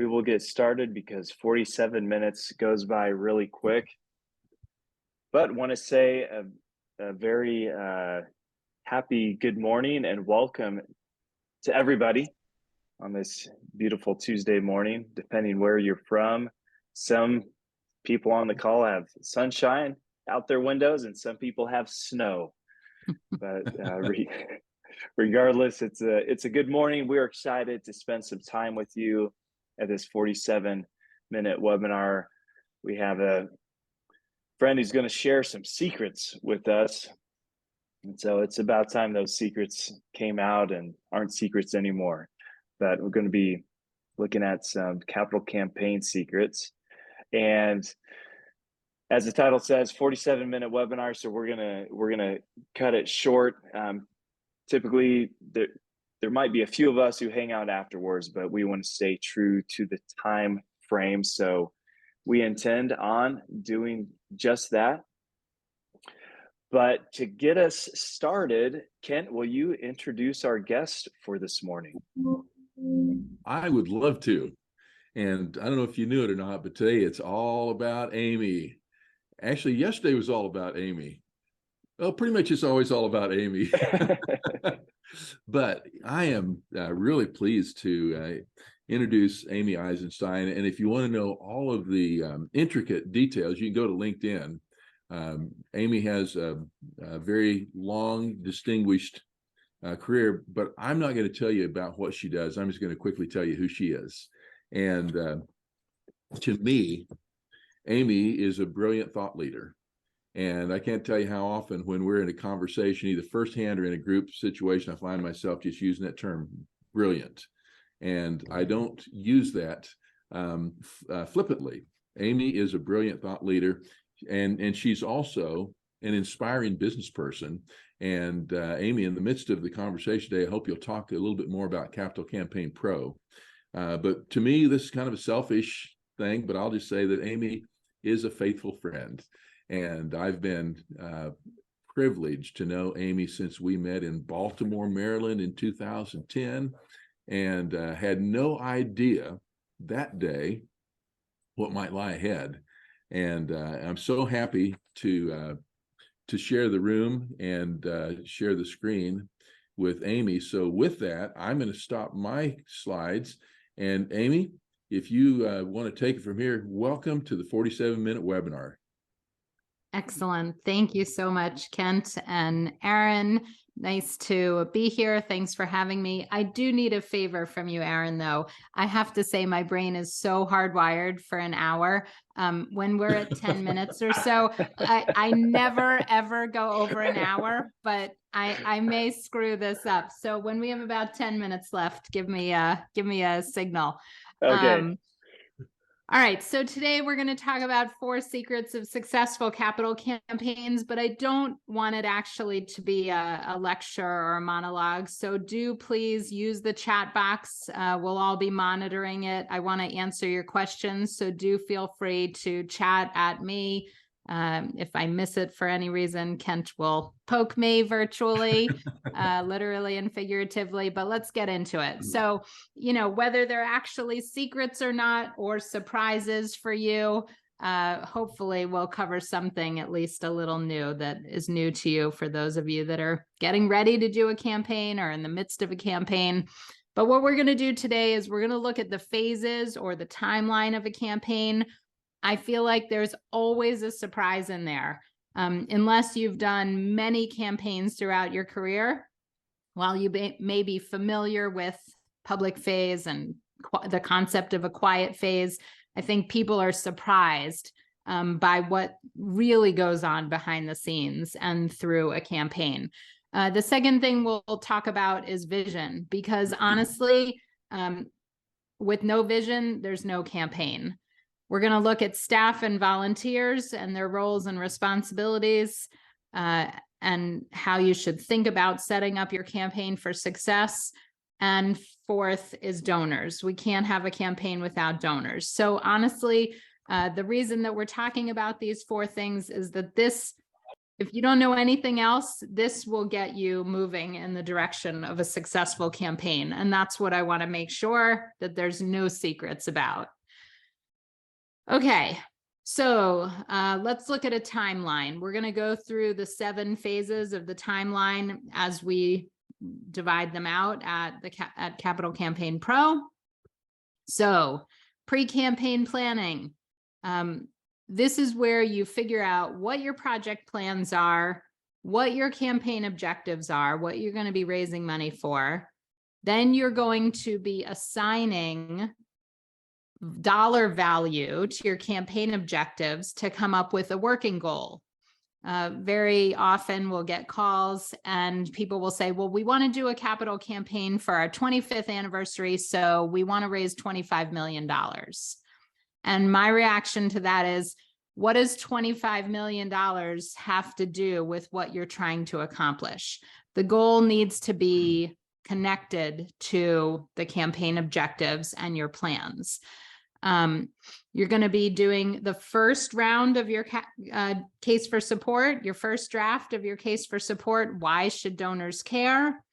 will get started because 47 minutes goes by really quick. But want to say a very happy good morning and welcome to everybody on this beautiful Tuesday morning, depending where you're from. Some people on the call have sunshine out their windows and some people have snow. But regardless, it's a good morning. We're excited to spend some time with you at this 47-minute webinar. We have a friend who's going to share some secrets with us. And so it's about time those secrets came out and aren't secrets anymore. But we're going to be looking at some capital campaign secrets. And as the title says, 47-minute webinar. So we're gonna cut it short. Typically, there might be a few of us who hang out afterwards, but we want to stay true to the time frame. So we intend on doing just that. But to get us started, Kent, will you introduce our guest for this morning? I would love to. And I don't know if you knew it or not, but today it's all about Amy. Actually, yesterday was all about Amy. Well, pretty much it's always all about Amy. But I am really pleased to introduce Amy Eisenstein. And if you want to know all of the intricate details, you can go to LinkedIn. Amy has a very long, distinguished career, but I'm not going to tell you about what she does. I'm just going to quickly tell you who she is. And to me, Amy is a brilliant thought leader. And I can't tell you how often when we're in a conversation, either firsthand or in a group situation, I find myself just using that term, brilliant. And I don't use that flippantly. Amy is a brilliant thought leader, and she's also an inspiring business person. And Amy, in the midst of the conversation today, I hope you'll talk a little bit more about Capital Campaign Pro. But to me, this is kind of a selfish thing, but I'll just say that Amy is a faithful friend. And I've been privileged to know Amy since we met in Baltimore, Maryland in 2010, and had no idea that day what might lie ahead. And I'm so happy to share the room and share the screen with Amy. So with that, I'm going to stop my slides. And Amy, if you want to take it from here, welcome to the 47-minute webinar. Excellent. Thank you so much, Kent and Aaron. Nice to be here. Thanks for having me. I do need a favor from you, Aaron, though. I have to say my brain is so hardwired for an hour. When we're at 10 minutes or so, I never, ever go over an hour, but I may screw this up. So when we have about 10 minutes left, give me a signal. Okay. All right, so today we're going to talk about 4 secrets of successful capital campaigns, but I don't want it actually to be a lecture or a monologue. So do please use the chat box. We'll all be monitoring it. I want to answer your questions, so do feel free to chat at me. If I miss it for any reason, Kent will poke me virtually, literally and figuratively, but let's get into it. So, whether they're actually secrets or not, or surprises for you, hopefully we'll cover something at least a little new that is new to you for those of you that are getting ready to do a campaign or in the midst of a campaign. But what we're going to do today is we're going to look at the phases or the timeline of a campaign. I feel like there's always a surprise in there. Unless you've done many campaigns throughout your career, while you may be familiar with public phase and the concept of a quiet phase, I think people are surprised by what really goes on behind the scenes and through a campaign. The second thing we'll talk about is vision, because honestly, with no vision, there's no campaign. We're going to look at staff and volunteers and their roles and responsibilities, and how you should think about setting up your campaign for success. And fourth is donors. We can't have a campaign without donors. So honestly, the reason that we're talking about these 4 things is that this if you don't know anything else, this will get you moving in the direction of a successful campaign. And that's what I want to make sure that there's no secrets about. Okay, so let's look at a timeline. We're going to go through the 7 phases of the timeline as we divide them out at Capital Campaign Pro. So pre-campaign planning. This is where you figure out what your project plans are, what your campaign objectives are, what you're going to be raising money for. Then you're going to be assigning dollar value to your campaign objectives to come up with a working goal. Very often we'll get calls and people will say, well, we want to do a capital campaign for our 25th anniversary, so we want to raise $25 million. And my reaction to that is, what does $25 million have to do with what you're trying to accomplish? The goal needs to be connected to the campaign objectives and your plans. You're going to be doing the first round of your case for support, your first draft of your case for support. Why should donors care?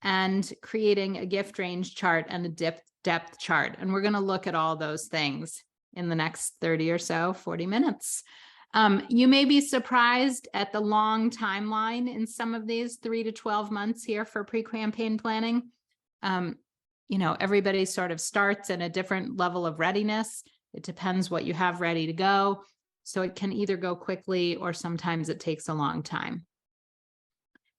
And creating a gift range chart and a depth chart. And we're going to look at all those things in the next 30 or so, 40 minutes. You may be surprised at the long timeline in some of these 3 to 12 months here for pre-campaign planning. You know, everybody sort of starts at a different level of readiness. It depends what you have ready to go. So it can either go quickly or sometimes it takes a long time.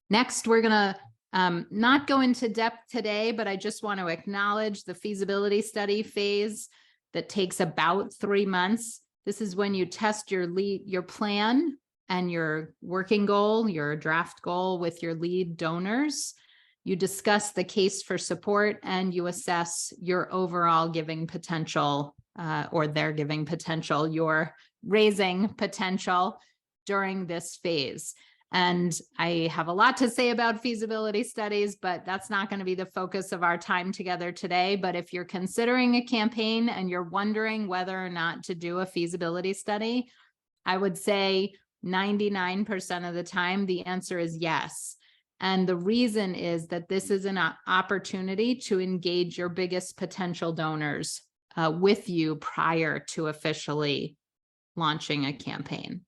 Next, we're going to not go into depth today, but I just want to acknowledge the feasibility study phase that takes about 3 months. This is when you test your plan and your working goal, your draft goal with your lead donors. You discuss the case for support and you assess your overall giving potential or their giving potential, your raising potential during this phase. And I have a lot to say about feasibility studies, but that's not going to be the focus of our time together today. But if you're considering a campaign and you're wondering whether or not to do a feasibility study, I would say 99% of the time, the answer is yes. And the reason is that this is an opportunity to engage your biggest potential donors with you prior to officially launching a campaign.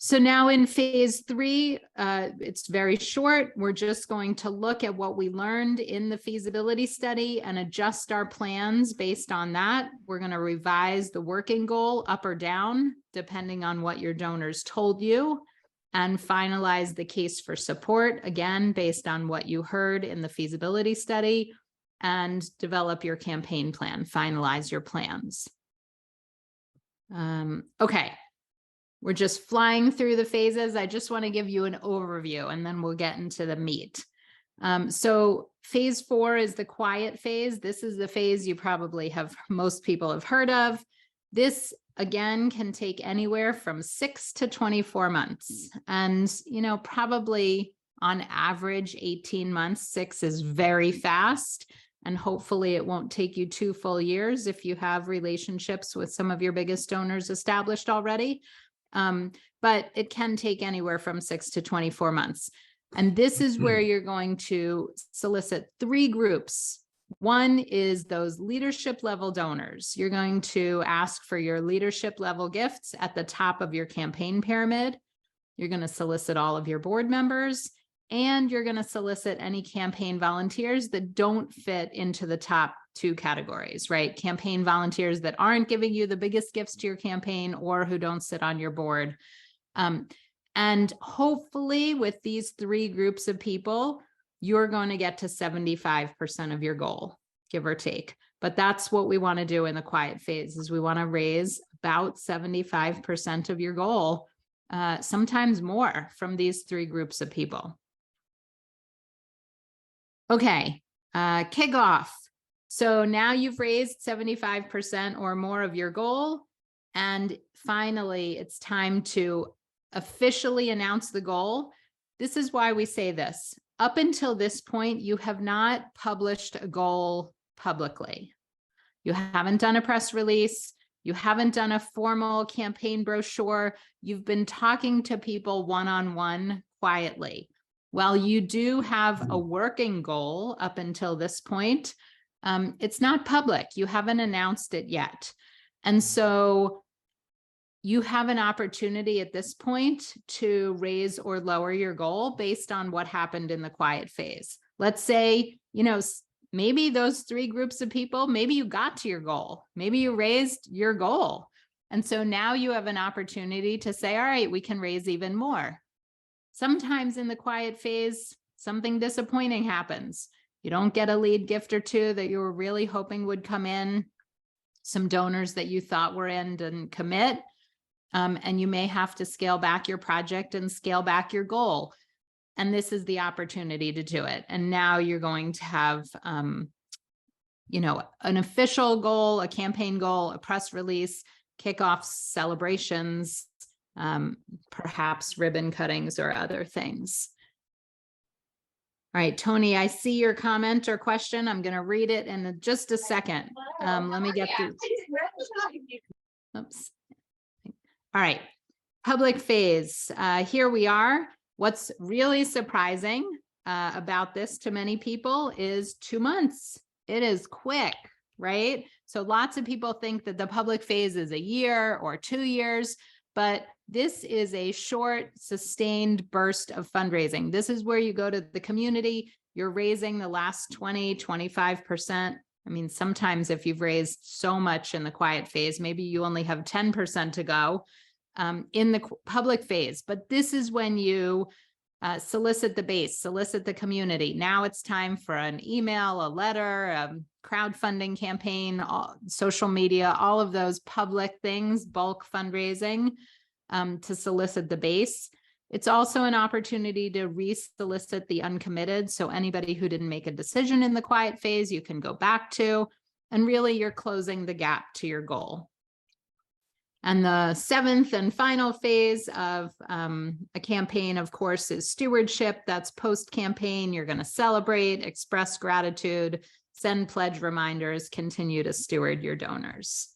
So now in phase 3, it's very short. We're just going to look at what we learned in the feasibility study and adjust our plans based on that. We're going to revise the working goal up or down, depending on what your donors told you, and finalize the case for support, again, based on what you heard in the feasibility study, and develop your campaign plan, finalize your plans. Okay. We're just flying through the phases. I just want to give you an overview and then we'll get into the meat. So phase 4 is the quiet phase. This is the phase you probably most people have heard of. This again can take anywhere from 6 to 24 months. And, you know, probably on average, 18 months. 6 is very fast. And hopefully it won't take you 2 full years if you have relationships with some of your biggest donors established already. But it can take anywhere from 6 to 24 months. And this is where you're going to solicit 3 groups. One is those leadership level donors. You're going to ask for your leadership level gifts at the top of your campaign pyramid. You're going to solicit all of your board members, and you're going to solicit any campaign volunteers that don't fit into the top 2 categories, right? Campaign volunteers that aren't giving you the biggest gifts to your campaign or who don't sit on your board. And hopefully with these 3 groups of people, you're going to get to 75% of your goal, give or take. But that's what we want to do in the quiet phase, is we want to raise about 75% of your goal, sometimes more, from these 3 groups of people. Okay, kickoff. So now you've raised 75% or more of your goal. And finally, it's time to officially announce the goal. This is why we say this. Up until this point, you have not published a goal publicly. You haven't done a press release. You haven't done a formal campaign brochure. You've been talking to people one-on-one quietly. While you do have a working goal up until this point, it's not public. You haven't announced it yet. And so you have an opportunity at this point to raise or lower your goal based on what happened in the quiet phase. Let's say, maybe those 3 groups of people, maybe you got to your goal, maybe you raised your goal. And so now you have an opportunity to say, all right, we can raise even more. Sometimes in the quiet phase, something disappointing happens. You don't get a lead gift or 2 that you were really hoping would come in. Some donors that you thought were in didn't commit. And you may have to scale back your project and scale back your goal. And this is the opportunity to do it. And now you're going to have, an official goal, a campaign goal, a press release, kickoff celebrations, perhaps ribbon cuttings or other things. All right, Tony, I see your comment or question. I'm going to read it in just a second. Let me get through. Oops. All right, public phase. Here we are. What's really surprising about this to many people is 2 months. It is quick, right? So lots of people think that the public phase is a year or 2 years, but this is a short, sustained burst of fundraising. This is where you go to the community, you're raising the last 20, 25%. I mean, sometimes if you've raised so much in the quiet phase, maybe you only have 10% to go in the public phase. But this is when you solicit the base, solicit the community. Now it's time for an email, a letter, a crowdfunding campaign, social media, all of those public things, bulk fundraising to solicit the base. It's also an opportunity to re-solicit the uncommitted. So anybody who didn't make a decision in the quiet phase, you can go back to, and really you're closing the gap to your goal. And the 7th and final phase of a campaign, of course, is stewardship. That's post-campaign. You're going to celebrate, express gratitude, send pledge reminders, continue to steward your donors.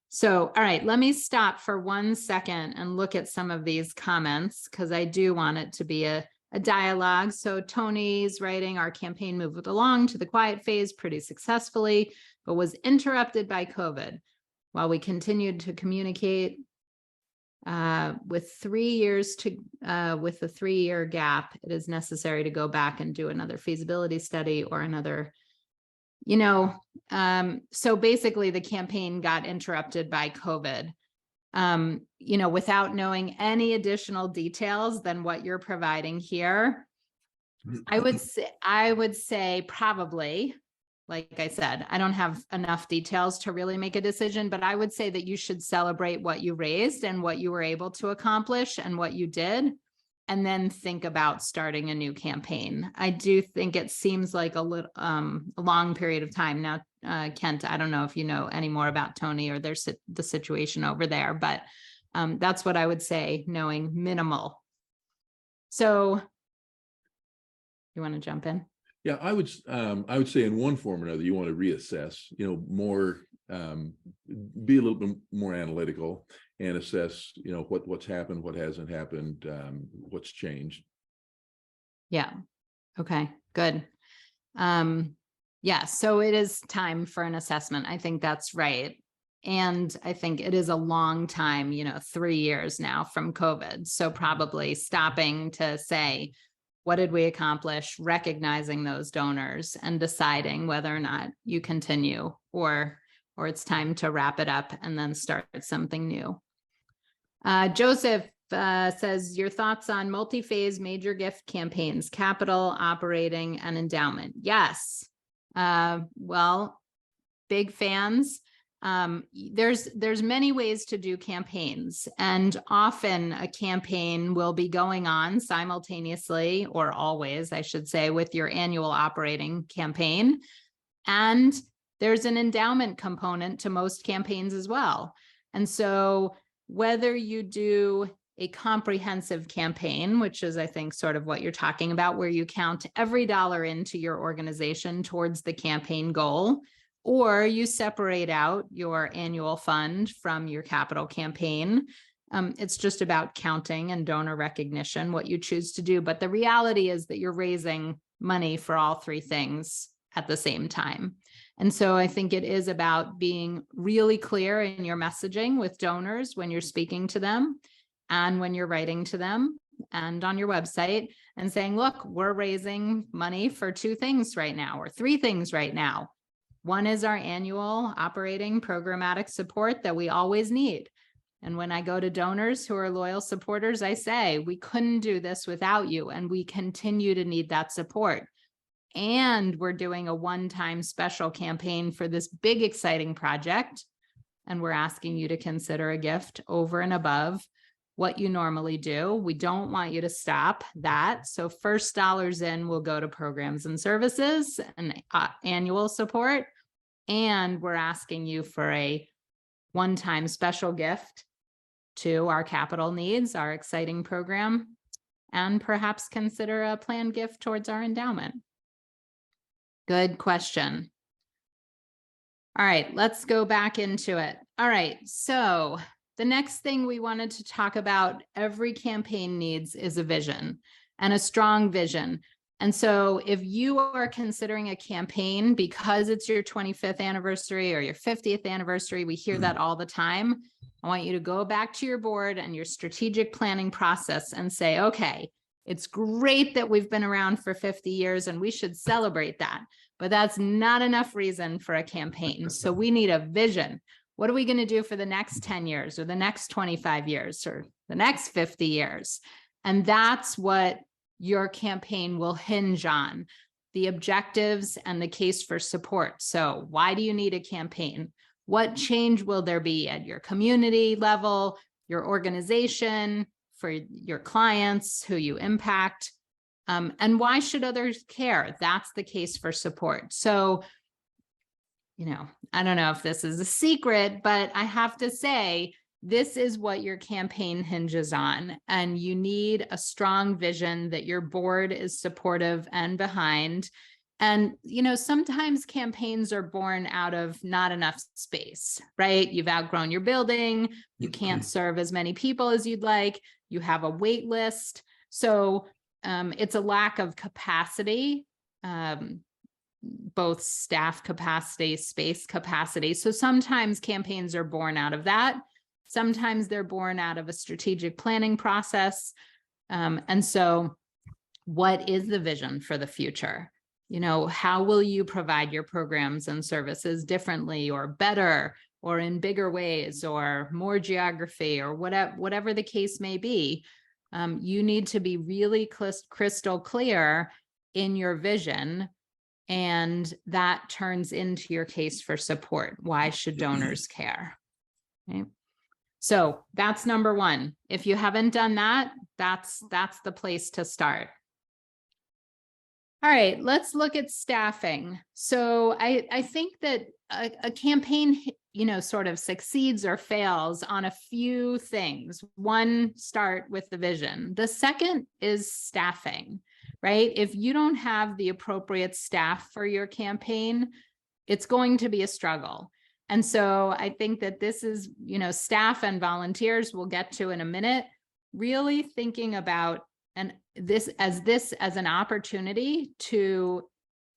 So, all right, let me stop for 1 second and look at some of these comments because I do want it to be a dialogue. So Tony's writing, our campaign moved along to the quiet phase pretty successfully, but was interrupted by COVID. While we continued to communicate with 3 years with a 3-year gap, it is necessary to go back and do another feasibility study or another, so basically the campaign got interrupted by COVID, without knowing any additional details than what you're providing here. I would say probably, like I said, I don't have enough details to really make a decision, but I would say that you should celebrate what you raised and what you were able to accomplish and what you did, and then think about starting a new campaign. I do think it seems like a long period of time. Now, Kent, I don't know if you know any more about Tony or the situation over there, but that's what I would say, knowing minimal. So you want to jump in? Yeah, I would say in one form or another, you want to reassess, more, be a little bit more analytical and assess, what's happened, what hasn't happened, what's changed. Yeah. Okay, good. Yeah, so it is time for an assessment. I think that's right. And I think it is a long time, 3 years now from COVID. So probably stopping to say, what did we accomplish, recognizing those donors and deciding whether or not you continue or it's time to wrap it up and then start something new. Joseph says, your thoughts on multi-phase major gift campaigns, capital, operating, and endowment. Yes. Well, big fans. There's many ways to do campaigns, and often a campaign will be going on simultaneously, or always, I should say, with your annual operating campaign. And there's an endowment component to most campaigns as well. And so whether you do a comprehensive campaign, which is, I think, sort of what you're talking about, where you count every dollar into your organization towards the campaign goal, or you separate out your annual fund from your capital campaign. It's just about counting and donor recognition, what you choose to do. But the reality is that you're raising money for all three things at the same time. And so I think it is about being really clear in your messaging with donors when you're speaking to them and when you're writing to them and on your website, and saying, look, we're raising money for two things right now, or three things right now. One is our annual operating programmatic support that we always need. And when I go to donors who are loyal supporters, I say, we couldn't do this without you, and we continue to need that support. And we're doing a one-time special campaign for this big, exciting project. And we're asking you to consider a gift over and above what you normally do. We don't want you to stop that. So first dollars in will go to programs and services and annual support. And we're asking you for a one-time special gift to our capital needs, our exciting program, and perhaps consider a planned gift towards our endowment. Good question. All right, let's go back into it. All right, so the next thing we wanted to talk about, every campaign needs, is a vision, and a strong vision. And so if you are considering a campaign because it's your 25th anniversary or your 50th anniversary, we hear that all the time. I want you to go back to your board and your strategic planning process and say, okay, it's great that we've been around for 50 years and we should celebrate that, but that's not enough reason for a campaign. So we need a vision. What are we going to do for the next 10 years or the next 25 years or the next 50 years? And that's what your campaign will hinge on, the objectives and the case for support. So why do you need a campaign? What change will there be at your community level, your organization, for your clients who you impact? And why should others care? That's the case for support. So, you know, I don't know if this is a secret, but I have to say, this is what your campaign hinges on. And you need a strong vision that your board is supportive and behind. And, you know, sometimes campaigns are born out of not enough space, right? You've outgrown your building. You can't serve as many people as you'd like. You have a wait list. So it's a lack of capacity, both staff capacity, space capacity. So sometimes campaigns are born out of that. Sometimes they're born out of a strategic planning process. And so what is the vision for the future? You know, how will you provide your programs and services differently or better or in bigger ways or more geography or whatever the case may be? You need to be really crystal clear in your vision, and that turns into your case for support. Why should donors care? Okay. So that's number one. If you haven't done that, that's the place to start. All right, let's look at staffing. So I think that a campaign, you know, sort of succeeds or fails on a few things. One, start with the vision. The second is staffing, right? If you don't have the appropriate staff for your campaign, it's going to be a struggle. And so I think that this is, you know, staff and volunteers we'll get to in a minute, really thinking about this as an opportunity to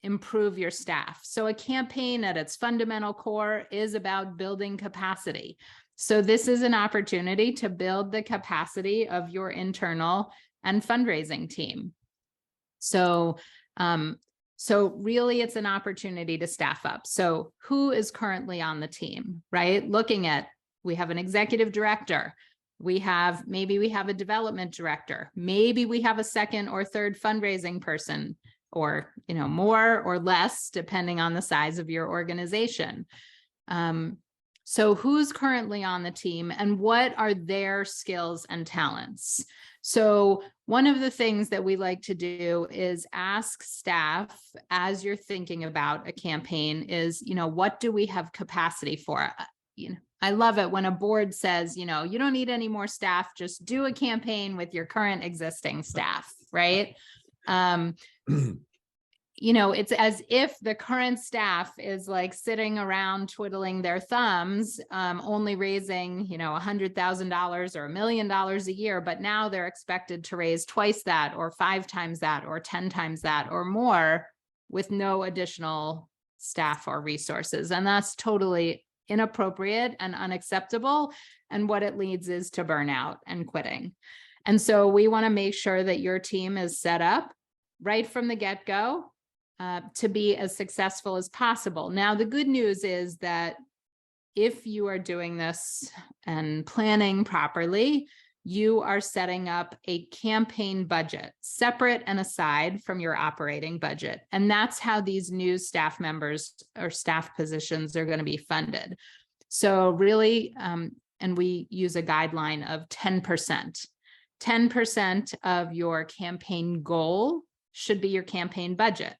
improve your staff. So a campaign at its fundamental core is about building capacity. So this is an opportunity to build the capacity of your internal and fundraising team. So really it's an opportunity to staff up. So who is currently on the team, right? Looking at, we have an executive director. Maybe we have a development director. Maybe we have a second or third fundraising person, or, you know, more or less, depending on the size of your organization. So who's currently on the team and what are their skills and talents? So one of the things that we like to do is ask staff, as you're thinking about a campaign, is, you know, what do we have capacity for? You know, I love it when a board says, you know, you don't need any more staff, just do a campaign with your current existing staff, right? it's as if the current staff is like sitting around twiddling their thumbs, only raising, $100,000 or $1 million a year, but now they're expected to raise twice that or 5 times that or 10 times that or more with no additional staff or resources. And that's totally inappropriate and unacceptable. And what it leads is to burnout and quitting. And so we want to make sure that your team is set up right from the get-go to be as successful as possible. Now, the good news is that if you are doing this and planning properly, you are setting up a campaign budget separate and aside from your operating budget. And that's how these new staff members or staff positions are going to be funded. So really, and we use a guideline of 10%. 10% of your campaign goal should be your campaign budget.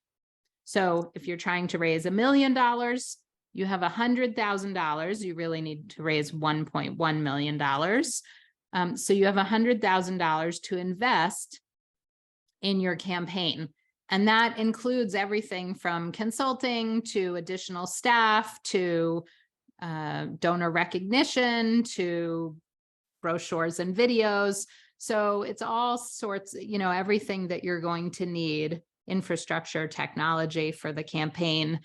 So if you're trying to raise $1 million, you have $100,000, you really need to raise $1.1 million. So you have $100,000 to invest in your campaign. And that includes everything from consulting to additional staff to donor recognition to brochures and videos. So it's all sorts, everything that you're going to need, infrastructure, technology for the campaign.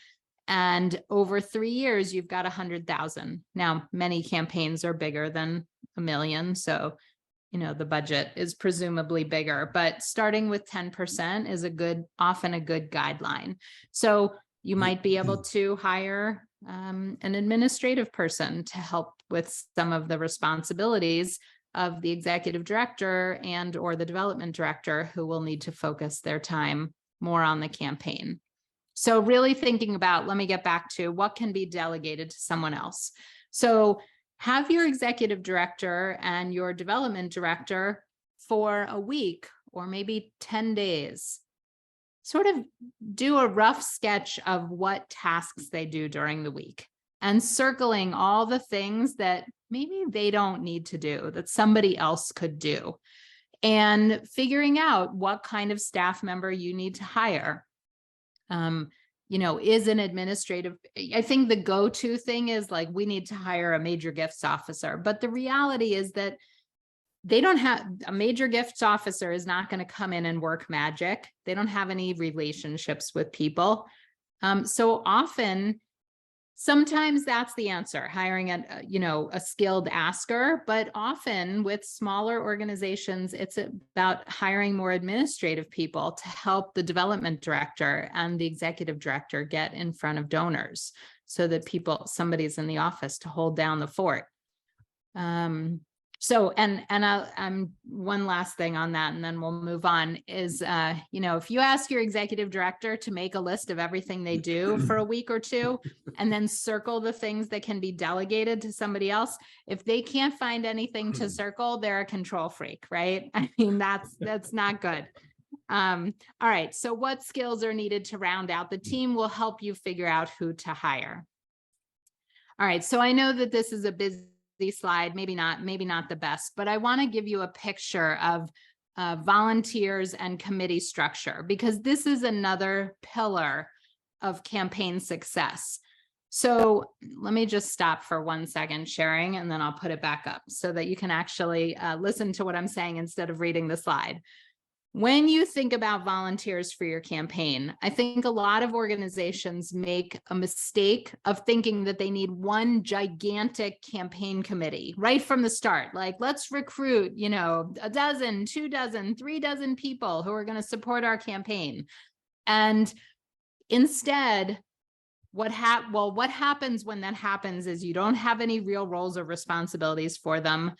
And over 3 years, you've got 100,000. Now, many campaigns are bigger than $1 million. So, the budget is presumably bigger, but starting with 10% is often a good guideline. So you might be able to hire an administrative person to help with some of the responsibilities of the executive director and or the development director, who will need to focus their time more on the campaign. So really thinking about, let me get back to what can be delegated to someone else. So have your executive director and your development director for a week or maybe 10 days, sort of do a rough sketch of what tasks they do during the week and circling all the things that maybe they don't need to do, that somebody else could do, and figuring out what kind of staff member you need to hire. Is an administrative, I think the go-to thing is like, we need to hire a major gifts officer. But the reality is that they don't have, a major gifts officer is not going to come in and work magic. They don't have any relationships with people. So often, sometimes that's the answer, hiring a skilled asker, but often with smaller organizations, it's about hiring more administrative people to help the development director and the executive director get in front of donors so that somebody's in the office to hold down the fort. So, I'm one last thing on that, and then we'll move on is, if you ask your executive director to make a list of everything they do for a week or two, and then circle the things that can be delegated to somebody else, if they can't find anything to circle, they're a control freak, right? I mean, that's not good. All right. So what skills are needed to round out the team will help you figure out who to hire. All right. So I know that this is a busy slide, maybe not the best, but I want to give you a picture of volunteers and committee structure, because this is another pillar of campaign success. So let me just stop for 1 second sharing, and then I'll put it back up so that you can actually listen to what I'm saying instead of reading the slide. When you think about volunteers for your campaign, I think a lot of organizations make a mistake of thinking that they need one gigantic campaign committee right from the start. Like, let's recruit, a dozen, 2 dozen, 3 dozen people who are going to support our campaign. And instead, what happens when that happens is you don't have any real roles or responsibilities for them.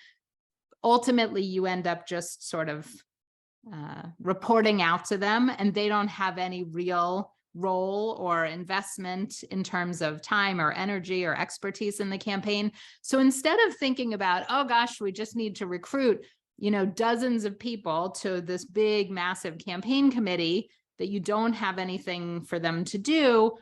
Ultimately, you end up just sort of reporting out to them, and they don't have any real role or investment in terms of time or energy or expertise in the campaign. So instead of thinking about, oh gosh, we just need to recruit, dozens of people to this big, massive campaign committee that you don't have anything for them to do,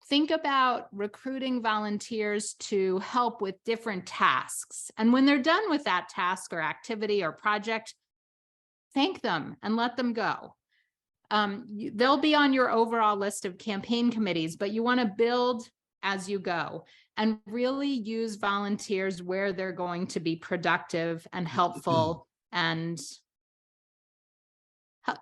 think about recruiting volunteers to help with different tasks. And when they're done with that task or activity or project, thank them and let them go. they'll be on your overall list of campaign committees, but you want to build as you go and really use volunteers where they're going to be productive and helpful and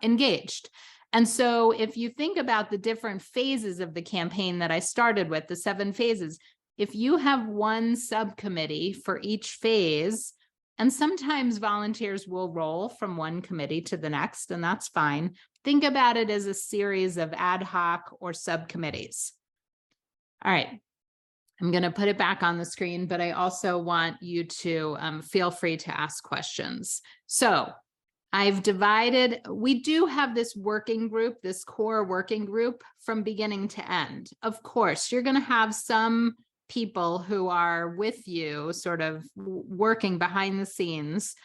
engaged. And so if you think about the different phases of the campaign that I started with, the 7 phases, if you have one subcommittee for each phase, and sometimes volunteers will roll from one committee to the next, and that's fine. Think about it as a series of ad hoc or subcommittees. All right, I'm going to put it back on the screen, but I also want you to feel free to ask questions. So I've divided, we do have this working group, this core working group from beginning to end. Of course, you're going to have some people who are with you sort of working behind the scenes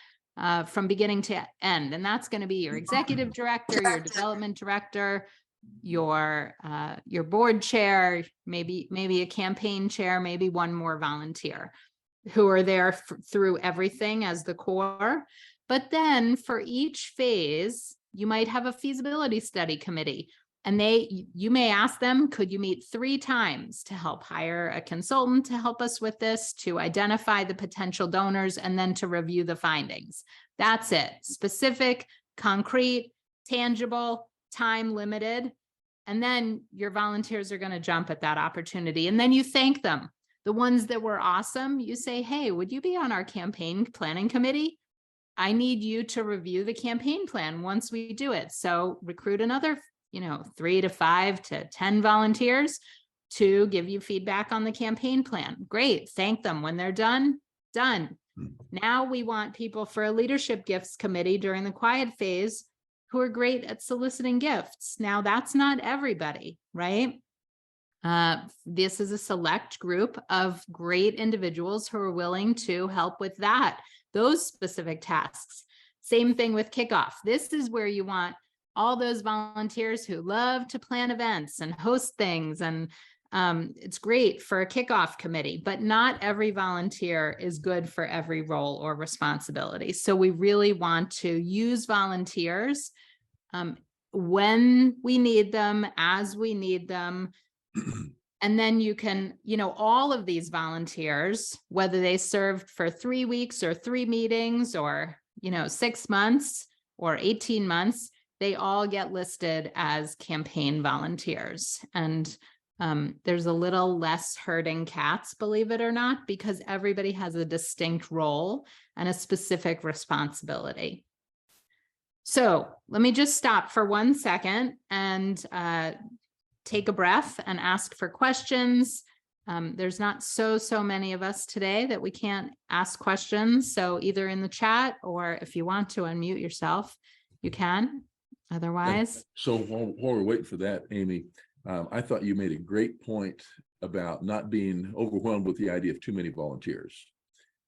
from beginning to end. And that's going to be your executive director, your development director, your board chair, maybe a campaign chair, maybe one more volunteer who are there through everything as the core. But then for each phase, you might have a feasibility study committee, and you may ask them, could you meet 3 times to help hire a consultant to help us with this, to identify the potential donors, and then to review the findings. That's it. Specific, concrete, tangible, time limited. And then your volunteers are going to jump at that opportunity. And then you thank them. The ones that were awesome, you say, hey, would you be on our campaign planning committee? I need you to review the campaign plan once we do it. So recruit another, 3 to 5 to 10 volunteers to give you feedback on the campaign plan. Great. Thank them. When they're done. Now we want people for a leadership gifts committee during the quiet phase who are great at soliciting gifts. Now that's not everybody, right? This is a select group of great individuals who are willing to help with those specific tasks. Same thing with kickoff. This is where you want all those volunteers who love to plan events and host things. And it's great for a kickoff committee, but not every volunteer is good for every role or responsibility. So we really want to use volunteers when we need them, as we need them. And then you can, all of these volunteers, whether they served for 3 weeks or 3 meetings or, 6 months or 18 months, they all get listed as campaign volunteers. And there's a little less herding cats, believe it or not, because everybody has a distinct role and a specific responsibility. So let me just stop for 1 second and take a breath and ask for questions. There's not so many of us today that we can't ask questions. So either in the chat or if you want to unmute yourself, you can. Otherwise. So while we're waiting for that, Amy, I thought you made a great point about not being overwhelmed with the idea of too many volunteers.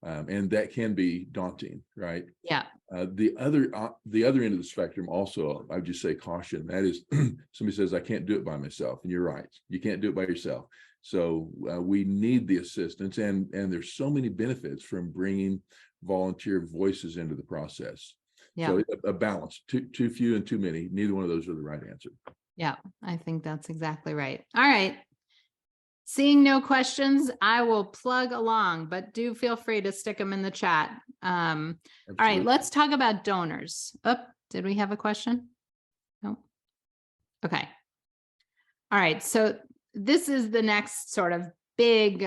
And that can be daunting, right? Yeah. The other end of the spectrum also, I would just say caution. That is, somebody says, I can't do it by myself. And you're right. You can't do it by yourself. So we need the assistance. And there's so many benefits from bringing volunteer voices into the process. Yeah. So a balance, too few and too many. Neither one of those are the right answer. Yeah, I think that's exactly right. All right. Seeing no questions, I will plug along, but do feel free to stick them in the chat. All right, let's talk about donors. Oh, did we have a question? No. Okay. All right, so this is the next sort of big,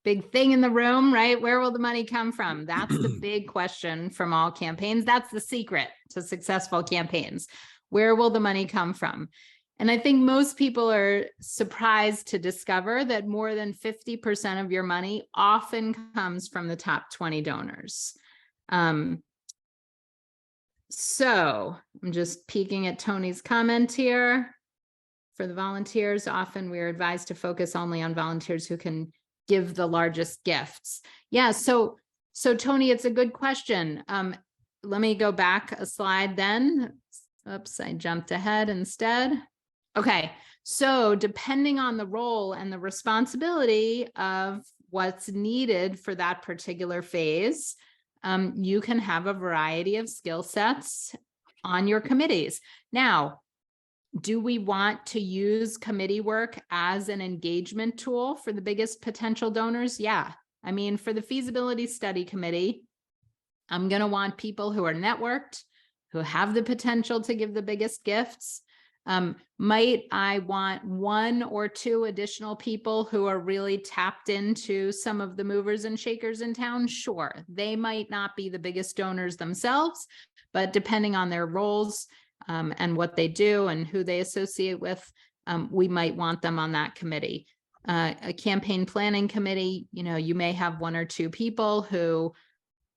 big thing in the room, right? Where will the money come from? That's the big question from all campaigns. That's the secret to successful campaigns. Where will the money come from? And I think most people are surprised to discover that more than 50% of your money often comes from the top 20 donors. So I'm just peeking at Tony's comment here. For the volunteers, often we're advised to focus only on volunteers who can give the largest gifts. Yeah, so Tony, it's a good question. Let me go back a slide then. Oops, I jumped ahead instead. Okay, so depending on the role and the responsibility of what's needed for that particular phase, you can have a variety of skill sets on your committees. Now, do we want to use committee work as an engagement tool for the biggest potential donors? Yeah. I mean, for the feasibility study committee, I'm going to want people who are networked, who have the potential to give the biggest gifts. Might I want 1 or 2 additional people who are really tapped into some of the movers and shakers in town? Sure. They might not be the biggest donors themselves, but depending on their roles, and what they do and who they associate with, we might want them on that committee. A campaign planning committee, you may have 1 or 2 people who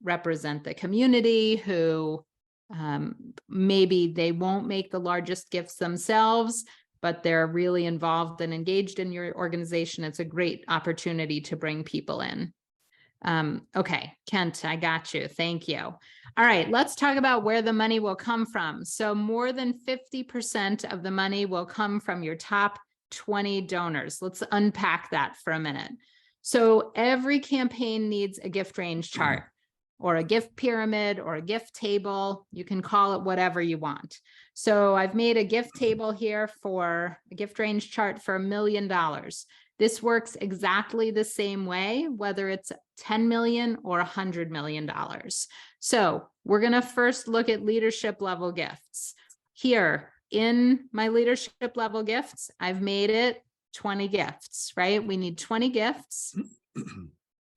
represent the community, who maybe they won't make the largest gifts themselves, but they're really involved and engaged in your organization. It's a great opportunity to bring people in. Okay, Kent, I got you. Thank you. All right, let's talk about where the money will come from. So more than 50% of the money will come from your top 20 donors. Let's unpack that for a minute. So every campaign needs a gift range chart or a gift pyramid or a gift table. You can call it whatever you want. So I've made a gift table here for a gift range chart for $1 million. This works exactly the same way, whether it's 10 million or $100 million. So we're going to first look at leadership level gifts. Here in my leadership level gifts, I've made it 20 gifts, right? We need 20 gifts.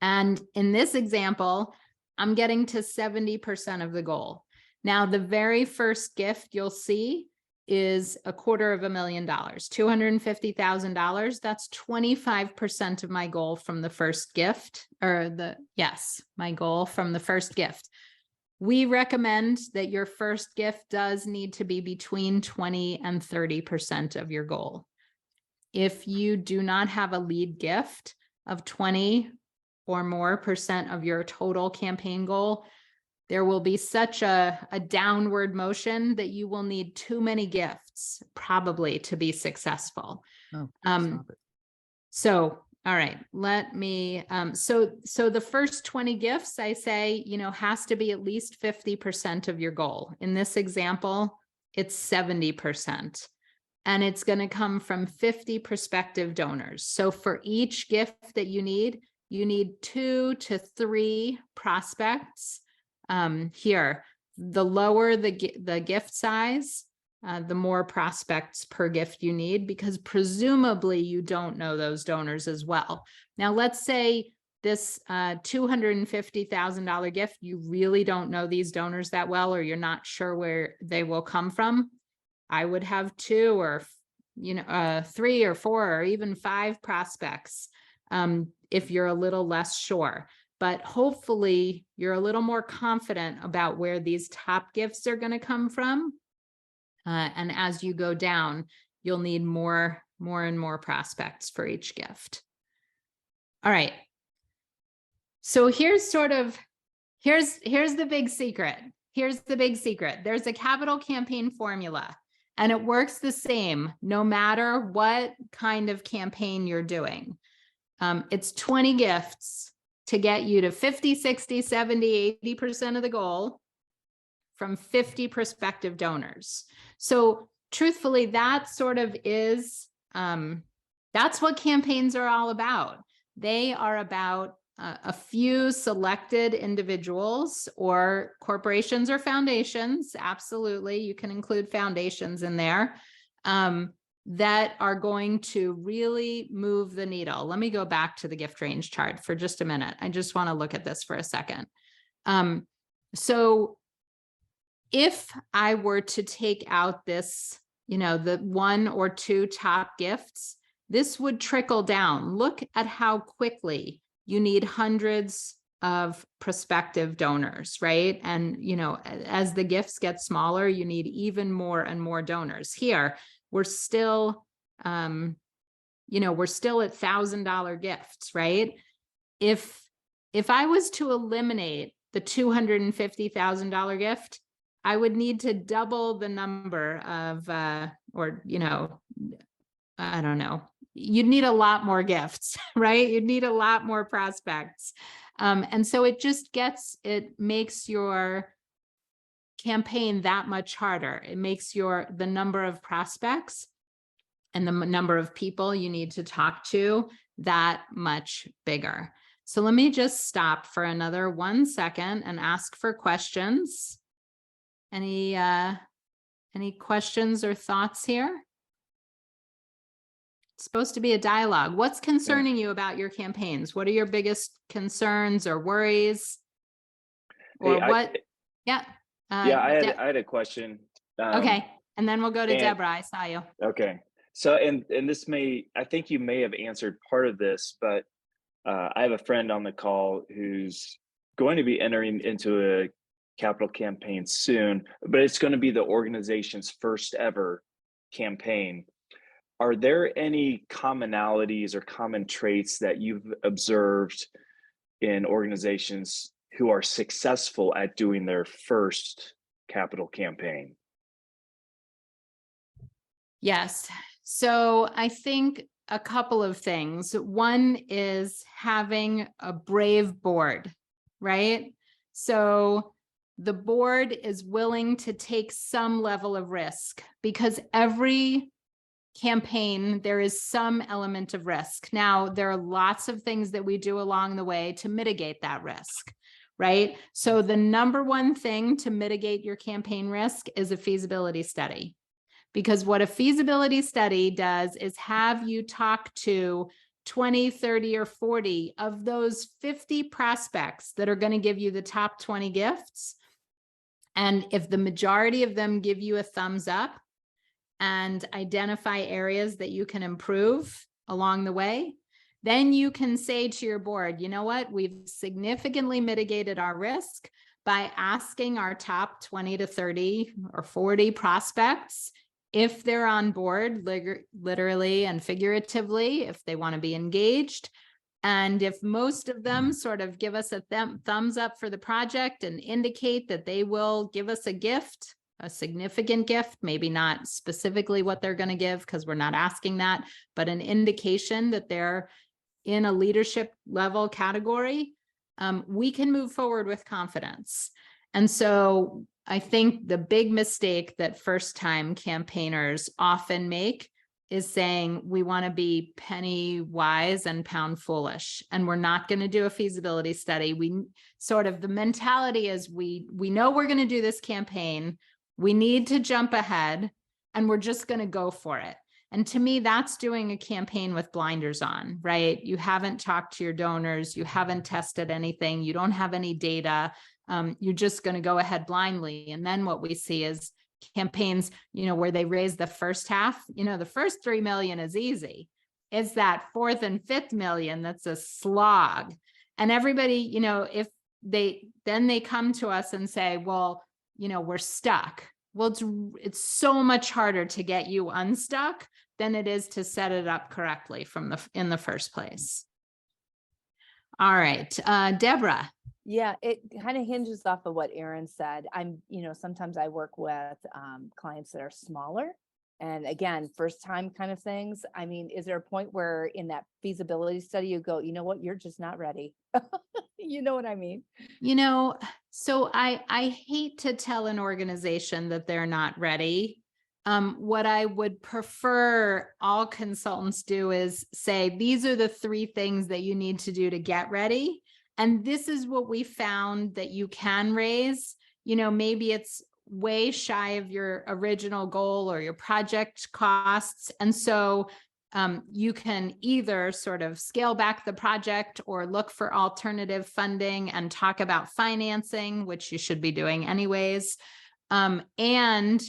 And in this example, I'm getting to 70% of the goal. Now, the very first gift you'll see is $250,000, $250,000. That's 25% of my goal from the first gift, my goal from the first gift. We recommend that your first gift does need to be between 20 and 30% of your goal. If you do not have a lead gift of 20 or more percent of your total campaign goal, there will be such a downward motion that you will need too many gifts probably to be successful. So, all right, let me, so the first 20 gifts I say, has to be at least 50% of your goal. In this example, it's 70%. And it's going to come from 50 prospective donors. So for each gift that you need 2 to 3 prospects. Here, the lower the gift size, the more prospects per gift you need, because presumably you don't know those donors as well. Now, let's say this $250,000 gift, you really don't know these donors that well, or you're not sure where they will come from. I would have 2 or 3 or 4 or even 5 prospects if you're a little less sure. But hopefully you're a little more confident about where these top gifts are going to come from. And as you go down, you'll need more and more prospects for each gift. All right. So here's the big secret. Here's the big secret. There's a capital campaign formula, and it works the same no matter what kind of campaign you're doing. It's 20 gifts to get you to 50, 60, 70, 80% of the goal from 50 prospective donors. So truthfully, that sort of is, that's what campaigns are all about. They are about a few selected individuals or corporations or foundations. Absolutely. You can include foundations in there. That are going to really move the needle. Let me go back to the gift range chart for just a minute. I just want to look at this for a second. So if I were to take out this, the 1 or 2 top gifts, this would trickle down. Look at how quickly you need hundreds of prospective donors, right? And, as the gifts get smaller, you need even more and more donors. Here, we're still, we're still at $1,000 gifts, right? If I was to eliminate the $250,000 gift, I would need to double the number of, I don't know, you'd need a lot more gifts, right? You'd need a lot more prospects. And so it makes your campaign that much harder. It makes the number of prospects and the number of people you need to talk to that much bigger. So let me just stop for another 1 second and ask for questions. Any questions or thoughts here? It's supposed to be a dialogue. What's concerning you about your campaigns? What are your biggest concerns or worries? Or what? Yeah. I had a question. Okay. And then we'll go to Deborah. I saw you. Okay. So, and this I think you may have answered part of this, but I have a friend on the call who's going to be entering into a capital campaign soon, but it's going to be the organization's first ever campaign. Are there any commonalities or common traits that you've observed in organizations who are successful at doing their first capital campaign? Yes. So I think a couple of things. One is having a brave board, right? So the board is willing to take some level of risk, because every campaign, there is some element of risk. Now, there are lots of things that we do along the way to mitigate that risk, right? So the number one thing to mitigate your campaign risk is a feasibility study. Because what a feasibility study does is have you talk to 20, 30, or 40 of those 50 prospects that are going to give you the top 20 gifts. And if the majority of them give you a thumbs up and identify areas that you can improve along the way, then you can say to your board, you know what, we've significantly mitigated our risk by asking our top 20 to 30 or 40 prospects if they're on board, literally and figuratively, if they want to be engaged. And if most of them sort of give us a thumbs up for the project and indicate that they will give us a gift, a significant gift, maybe not specifically what they're going to give because we're not asking that, but an indication that they're in a leadership level category, we can move forward with confidence. And so I think the big mistake that first-time campaigners often make is saying we want to be penny wise and pound foolish, and we're not going to do a feasibility study. We sort of, the mentality is we know we're going to do this campaign, we need to jump ahead, and we're just going to go for it. And to me, that's doing a campaign with blinders on, right? You haven't talked to your donors, you haven't tested anything, you don't have any data. You're just going to go ahead blindly. And then what we see is campaigns, where they raise the first half, the first 3 million is easy. It's that 4th and 5th million that's a slog. And everybody, if they come to us and say, well, we're stuck. Well, it's so much harder to get you unstuck than it is to set it up correctly in the first place. All right, Deborah. Yeah, it kind of hinges off of what Erin said. Sometimes I work with clients that are smaller, and again, first time kind of things. I mean, is there a point where in that feasibility study you go, you know what, you're just not ready? You know what I mean? So I hate to tell an organization that they're not ready. What I would prefer all consultants do is say, these are the 3 things that you need to do to get ready. And this is what we found that you can raise. Maybe it's way shy of your original goal or your project costs. And so you can either sort of scale back the project or look for alternative funding and talk about financing, which you should be doing anyways. And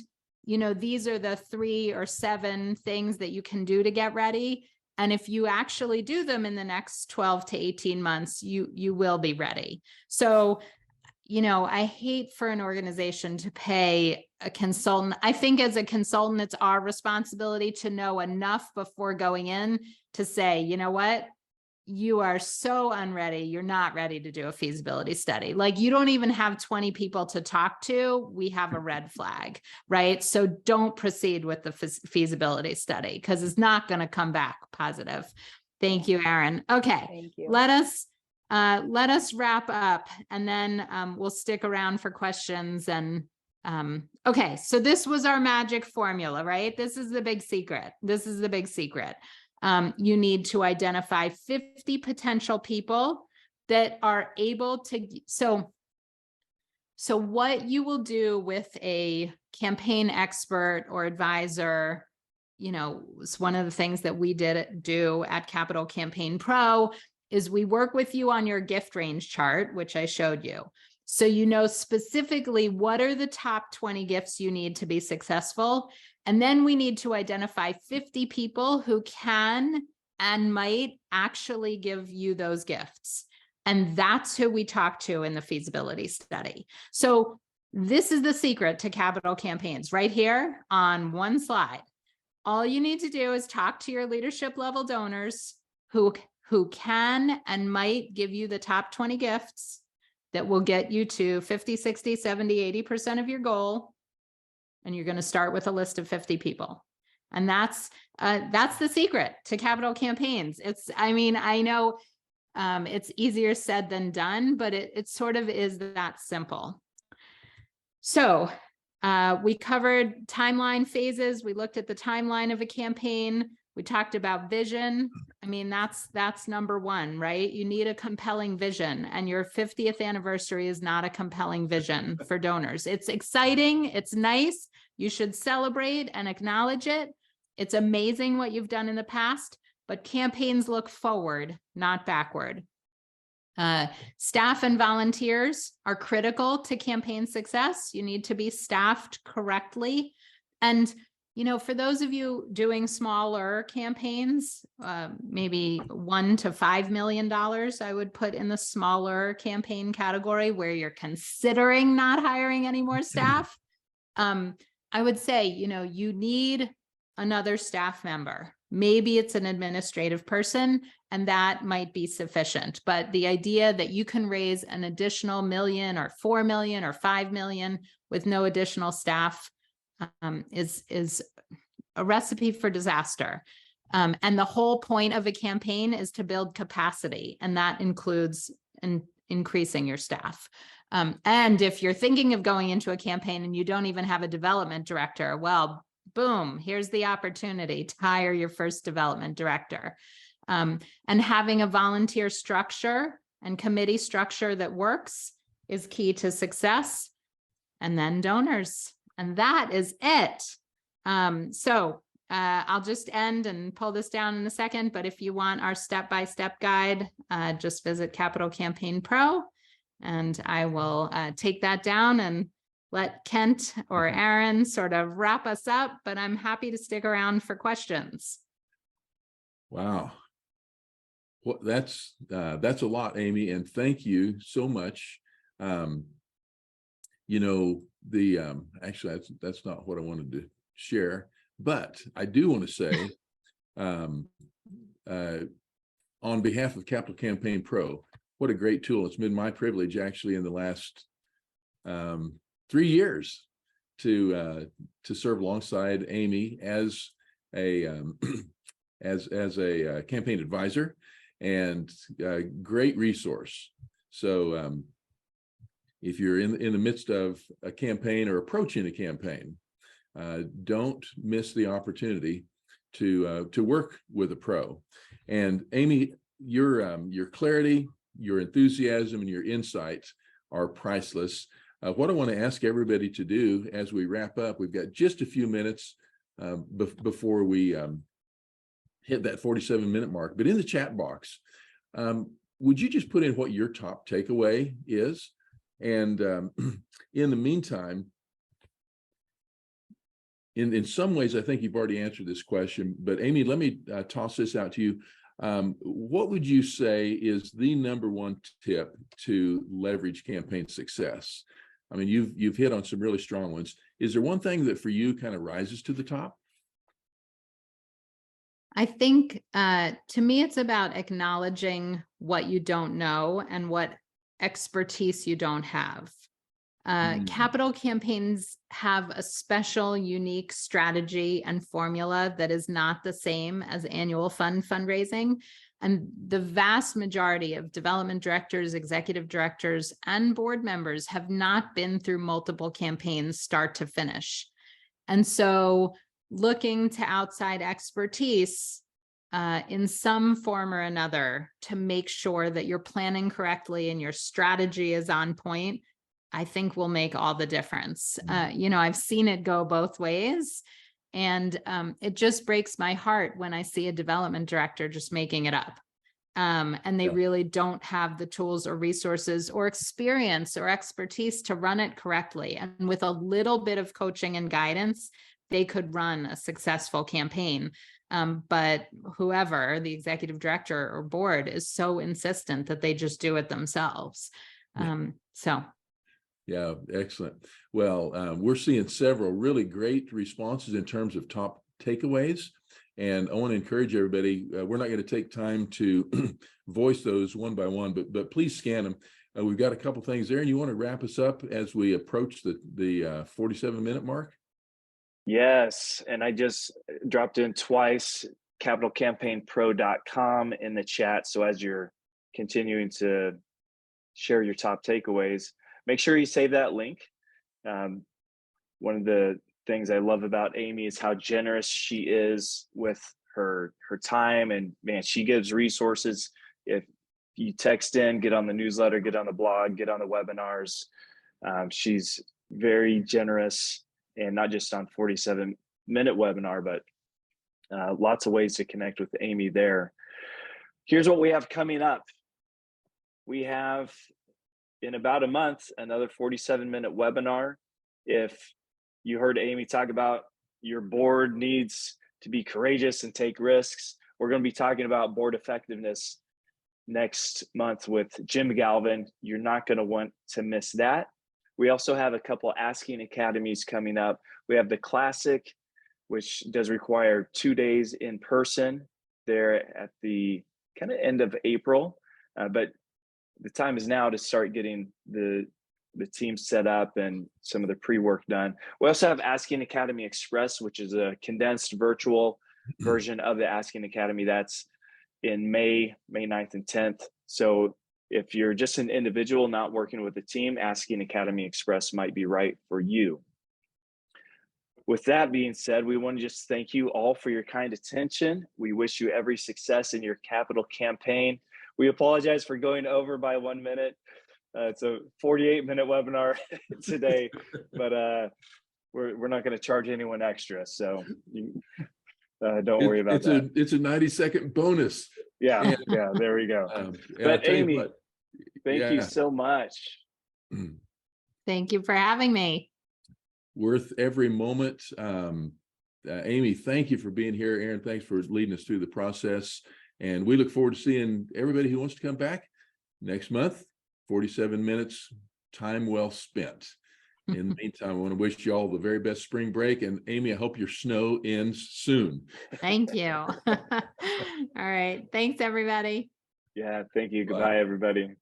these are the 3 or 7 things that you can do to get ready. And if you actually do them in the next 12 to 18 months, you will be ready. So, I hate for an organization to pay a consultant. I think as a consultant, it's our responsibility to know enough before going in to say, you know what, you are so unready. You're not ready to do a feasibility study. Like, you don't even have 20 people to talk to. We have a red flag, right? So don't proceed with the feasibility study because it's not going to come back positive. Thank you, Erin. Okay. Thank you. Let us wrap up, and then we'll stick around for questions and Okay, so this was our magic formula, right? This is the big secret. This is the big secret. You need to identify 50 potential people that are able to, so what you will do with a campaign expert or advisor, it's one of the things that we do at Capital Campaign Pro is we work with you on your gift range chart, which I showed you. So you know specifically what are the top 20 gifts you need to be successful. And then we need to identify 50 people who can and might actually give you those gifts. And that's who we talk to in the feasibility study. So this is the secret to capital campaigns right here on one slide. All you need to do is talk to your leadership level donors who can and might give you the top 20 gifts that will get you to 50, 60, 70, 80% of your goal. And you're going to start with a list of 50 people. And that's the secret to capital campaigns. I know it's easier said than done, but it sort of is that simple. So we covered timeline phases. We looked at the timeline of a campaign. We talked about vision. That's number one, right? You need a compelling vision, and your 50th anniversary is not a compelling vision for donors. It's exciting. It's nice. You should celebrate and acknowledge it. It's amazing what you've done in the past, but campaigns look forward, not backward. Staff and volunteers are critical to campaign success. You need to be staffed correctly. And for those of you doing smaller campaigns, maybe $1 to $5 million, I would put in the smaller campaign category where you're considering not hiring any more staff. I would say, you need another staff member. Maybe it's an administrative person, and that might be sufficient. But the idea that you can raise an additional $1 million or $4 million or $5 million with no additional staff is a recipe for disaster. And the whole point of a campaign is to build capacity, and that includes increasing your staff. And if you're thinking of going into a campaign and you don't even have a development director, well, boom, here's the opportunity to hire your first development director. And having a volunteer structure and committee structure that works is key to success. And then donors. And that is it. I'll just end and pull this down in a second. But if you want our step-by-step guide, just visit Capital Campaign Pro, and I will take that down and let Kent or Aaron sort of wrap us up. But I'm happy to stick around for questions. Wow. Well, that's a lot, Amy, and thank you so much. Actually, that's not what I wanted to share, but I do want to say, on behalf of Capital Campaign Pro, what a great tool. It's been my privilege actually in the last 3 years to serve alongside Amy as a campaign advisor and a great resource. So if you're in the midst of a campaign or approaching a campaign, don't miss the opportunity to work with a pro. And Amy, your clarity, your enthusiasm, and your insights are priceless. What I want to ask everybody to do as we wrap up, we've got just a few minutes before we hit that 47-minute mark, but in the chat box, would you just put in what your top takeaway is? And in the meantime, in some ways, I think you've already answered this question, but Amy, let me toss this out to you. What would you say is the number one tip to leverage campaign success? I mean, you've hit on some really strong ones. Is there one thing that for you kind of rises to the top? I think to me, it's about acknowledging what you don't know and what expertise you don't have. Capital campaigns have a special, unique strategy and formula that is not the same as annual fundraising. And the vast majority of development directors, executive directors, and board members have not been through multiple campaigns start to finish. And so looking to outside expertise in some form or another to make sure that you're planning correctly and your strategy is on point, I think will make all the difference. I've seen it go both ways. And it just breaks my heart when I see a development director just making it up. And they really don't have the tools or resources or experience or expertise to run it correctly. And with a little bit of coaching and guidance, they could run a successful campaign. But whoever, the executive director or board, is so insistent that they just do it themselves. Yeah, excellent. Well, we're seeing several really great responses in terms of top takeaways. And I want to encourage everybody, we're not going to take time to voice those one by one, but please scan them. We've got a couple things there. And you want to wrap us up as we approach the 47-minute mark? Yes. And I just dropped in twice capitalcampaignpro.com in the chat. So as you're continuing to share your top takeaways, make sure you save that link. One of the things I love about Amy is how generous she is with her time, and man, she gives resources. If you text in, get on the newsletter, get on the blog, get on the webinars, she's very generous, and not just on 47-minute webinar, but lots of ways to connect with Amy there. Here's what we have coming up. We have, in about a month, another 47-minute webinar. If you heard Amy talk about your board needs to be courageous and take risks, we're going to be talking about board effectiveness next month with Jim Galvin. You're not going to want to miss that. We also have a couple asking academies coming up. We have the Classic, which does require 2 days in person there at the kind of end of April, but the time is now to start getting the team set up and some of the pre-work done. We also have Asking Academy Express, which is a condensed virtual version of the Asking Academy. That's in May 9th and 10th. So if you're just an individual not working with a team, Asking Academy Express might be right for you. With that being said, we want to just thank you all for your kind attention. We wish you every success in your capital campaign. We apologize for going over by 1 minute. It's a 48-minute webinar today, but we're not going to charge anyone extra, so don't worry about that. It's a 90-second bonus. Yeah, there we go. But Amy, thank you so much. Thank you for having me. Worth every moment. Amy, thank you for being here. Aaron, thanks for leading us through the process. And we look forward to seeing everybody who wants to come back next month. 47 minutes, time well spent. In the meantime, I want to wish you all the very best spring break. And Amy, I hope your snow ends soon. Thank you. All right. Thanks, everybody. Yeah, thank you. Goodbye, everybody.